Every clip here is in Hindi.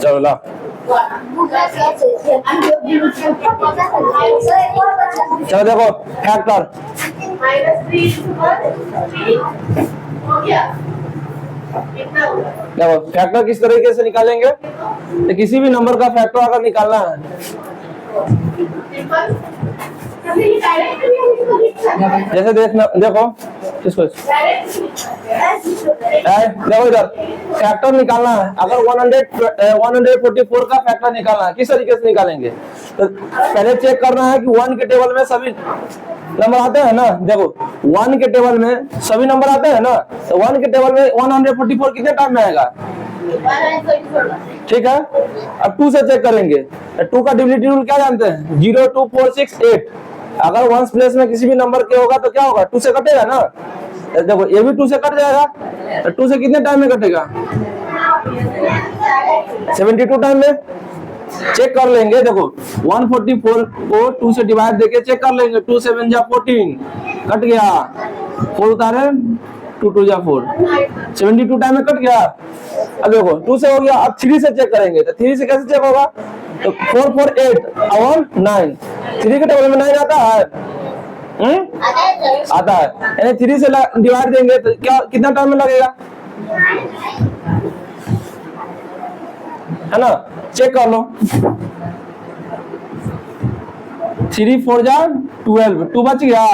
चलो ला। चलो देखो फैक्टर, देखो फैक्टर किस तरीके से निकालेंगे। तो किसी भी नंबर का फैक्टर अगर निकालना है, जैसे देखना, देखो किसको, देखो इधर फैक्टर निकालना है। अगर 144 का फैक्टर निकालना है, किस तरीके से निकालेंगे। तो पहले चेक करना है कि 1 के टेबल में सभी नंबर आते हैं ना। देखो 1 के टेबल में सभी नंबर आते हैं ना, तो 1 के टेबल में 144 कितने टाइम में आएगा। ठीक है, अब 2 से चेक करेंगे। 2 का डिविजिबिलिटी रूल क्या जानते हैं, 0 2 4 6 8। अगर 1s प्लेस में किसी भी नंबर के होगा तो क्या होगा, 2 से कटेगा ना। देखो ये भी 2 से कट जाएगा, तो 2 से कितने टाइम में कटेगा, 72 टाइम में। चेक कर लेंगे, देखो 144 को 2 से डिवाइड देके चेक कर लेंगे। 2 7 जा 14 कट गया, 4 उतारे 2 2 जा 4, 72 टाइम में कट गया। अब देखो 2 से हो गया, अब 3 से चेक करेंगे। तो 3 से कैसे चेक होगा, तो 4 4 8 और 9, 3 के टेबल में 9 आता है, आता है, यानी 3 से डिवाइड देंगे तो क्या कितना टाइम में लगेगा, है ना। चेक कर लो, 3 4 जा 12, 2 बच गया,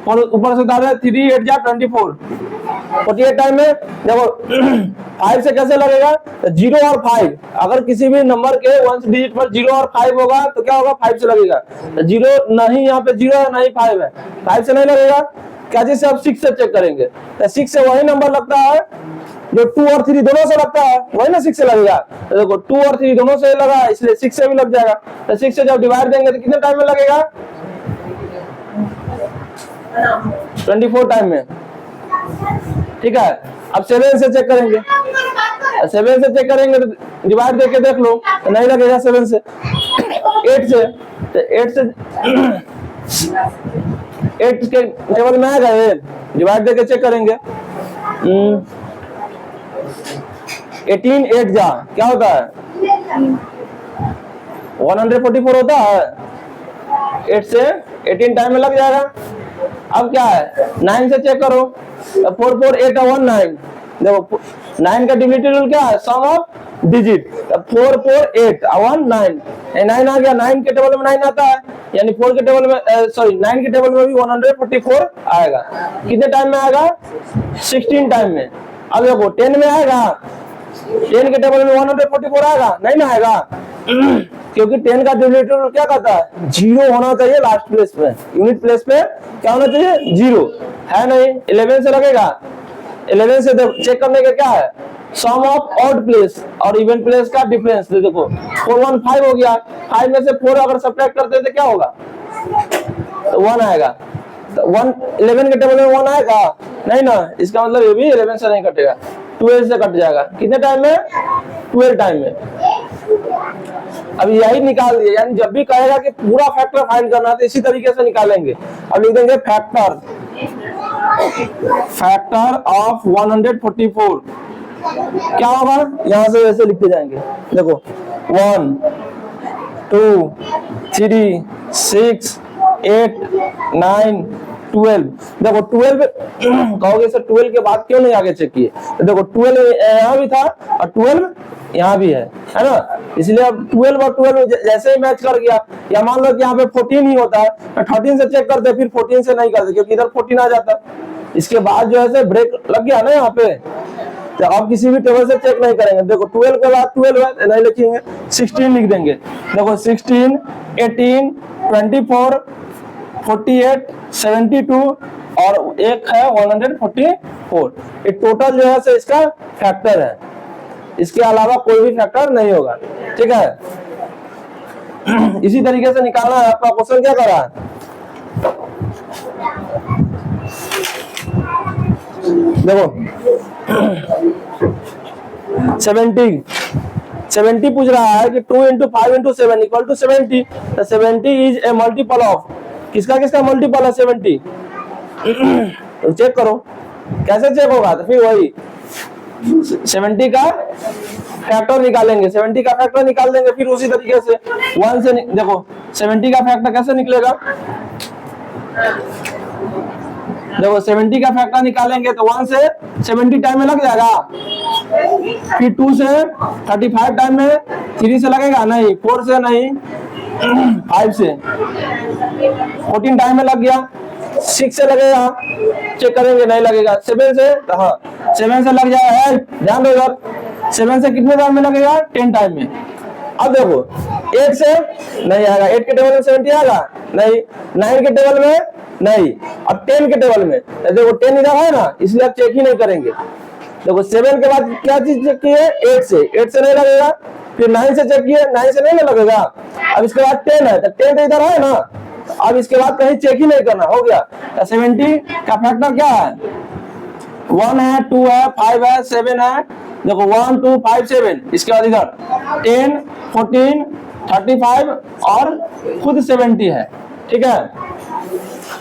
और ऊपर से उतारे 3 8 जा 24, 48 टाइम में। देखो 5 से कैसे लगेगा, 0 और 5। अगर किसी भी नंबर के 1 डिजिट पर 0 और 5 होगा तो क्या होगा, 5 से लगेगा। 0 नहीं, यहाँ पे 0 है नहीं 5 है, 5 से नहीं लगेगा। क्या चीज से अब 6 से चेक करेंगे, तो 6 से वही नंबर लगता है जो 2 और 3 दोनों से लगता है, वही ना 6 से लगेगा। तो देखो 2 और 3 दोनों से लगा, इसलिए 6 से भी लग जाएगा। तो 6 से जब डिवाइड देंगे तो कितने टाइम में लगेगा, 24 टाइम में। ठीक है, अब 7 से चेक करेंगे। 7 से चेक करेंगे तो डिवाइड देके देख लो, तो नहीं लगेगा 7 से। 8 से, तो 8 के टेबल में आएगा, डिवाइड देके चेक करेंगे। 18 8 जा क्या होता है, 144 होता है। 8 से 18 टाइम में लग जाएगा। अब क्या है, 9 से चेक करो, 4 4 8 1 9। देखो 9 का डिविजिबिलिटी रूल क्या है, सम ऑफ डिजिट। 4 4 8 1 9, 9 आ गया, 9 के टेबल में 9 आता है, यानी 4 के टेबल में सॉरी 9 के टेबल में भी 144 आएगा। कितने टाइम में आएगा, 16 टाइम में। अब देखो 10 में आएगा, 10 के टेबल में 144 आएगा, नहीं ना आएगा, क्योंकि 10 का डिविजिबिलिटी रूल क्या कहता है, 0 होना चाहिए लास्ट प्लेस में, यूनिट प्लेस में क्या होना चाहिए, 0 है नहीं। 11 से लगेगा, 11 से चेक करने का क्या है, सम ऑफ ऑड प्लेस और इवन प्लेस का डिफरेंस। देखो 4 1 5 हो गया, 5 में से 4 अगर सब्ट्रैक्ट करते तो क्या होगा, तो 1 आएगा। तो 1 11 के टेबल में 1 आएगा नहीं ना, इसका मतलब ये भी 11 से नहीं कटेगा, 12 से कट जाएगा। कितने टाइम में, 12 टाइम में। अब यही निकाल दिए, यानी जब भी कहेगा कि पूरा फैक्टर फाइंड करना है तो इसी तरीके से निकालेंगे। अब लिख देंगे फैक्टर, फैक्टर ऑफ 144 क्या होगा, यहां से वैसे लिखते जाएंगे। देखो 1 2 3 6 8 9 12। देखो 12 कहोगे सर 12 के बाद क्यों नहीं आगे चेक किए, तो देखो 12 यहाँ भी था और 12 यहाँ भी है ना, इसलिए अब 12 और 12 जैसे ही मैच कर गया। या मान लो कि यहाँ पे 14 ही होता है, 13 से चेक करते, फिर 14 से नहीं करते क्योंकि इधर 14 आ जाता। इसके बाद जो है ब्रेक लग गया ना यहाँ पे, तो अब किसी भी टेबल से चेक नहीं करेंगे। देखो 12 के बाद 12 है, नहीं लिखेंगे, 16 लिख देंगे। देखो 16 18 24 48 72 और एक है 144। ये टोटल जो है इसका फैक्टर है, इसके अलावा कोई भी फैक्टर नहीं होगा। ठीक है, इसी तरीके से निकालना है। आपका क्वेश्चन क्या कर रहा है, देखो 70 पूछ रहा है कि 2 × 5 × 7 = 70। तो 70 इज ए मल्टीपल ऑफ किसका किसका मल्टीपल है 70। तो चेक करो कैसे चेक होगा, तो फिर वही 70 का फैक्टर निकालेंगे, 70 का फैक्टर निकाल देंगे। फिर उसी तरीके से 1 से देखो 70 का फैक्टर कैसे निकलेगा, देखो 70 का फैक्टर निकालेंगे तो 1 से 70 टाइम में लग जाएगा, फिर 2 से 35 टाइम में, 3 से लगेगा नहीं, 4 से नहीं, 5 से 14 टाइम में लग गया, 6 से लगेगा, चेक करेंगे नहीं लगेगा, 7 से, हाँ 7 से लग जाएगा है, ध्यान दो इधर, 7 से कितने टाइम में लगेगा, 10 टाइम में। अब देखो 8 से नहीं आएगा, 8 के टेबल में 70 आएगा नहीं, 9 के टेबल में नहीं, अब 10 के टेबल में देखो 10 इधर है ना, इसलिए आप चेक ही नहीं करेंगे। देखो 7 के बाद क्या चीज चेक की है, 8 से नहीं लगेगा, फिर 9 से चेक किए, 9 से नहीं लगेगा, अब इसके बाद 10 है, तो 10 तो इधर है ना, अब इसके बाद कहीं चेक ही नहीं करना, हो गया। 70 का फैक्टर क्या है, 1 है, 2 है, 5 है, 7 है, देखो 1 2 5 7, इसके बाद इधर 10 14 35 और खुद 70 है, ठीक है।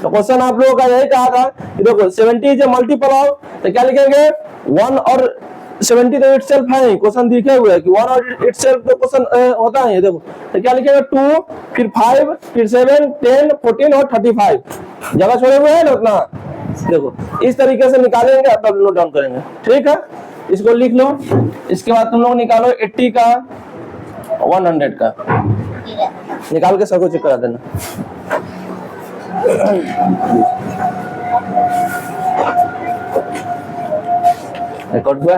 तो क्वेश्चन आप लोगों का यही कहा था कि देखो 70 इज मल्टीपल ऑफ, तो क्या लिखेंगे 1 और 70 तो इटसेल्फ है, क्वेश्चन दिखे हुए है कि 1 और इटसेल्फ तो क्वेश्चन होता है, देखो तो क्या लिखेंगे 2 फिर 5 फिर 7 10 14 और 35, जगह छोड़े हुए हैं ना उतना, देखो इस तरीके से निकालेंगे, तब नोट डाउन करेंगे, ठीक है। इसको लिख लो, इसके बाद तुम लोग निकालो 80 का 100 का, निकाल के सबको चेक करा देना। रिकॉर्ड हुआ।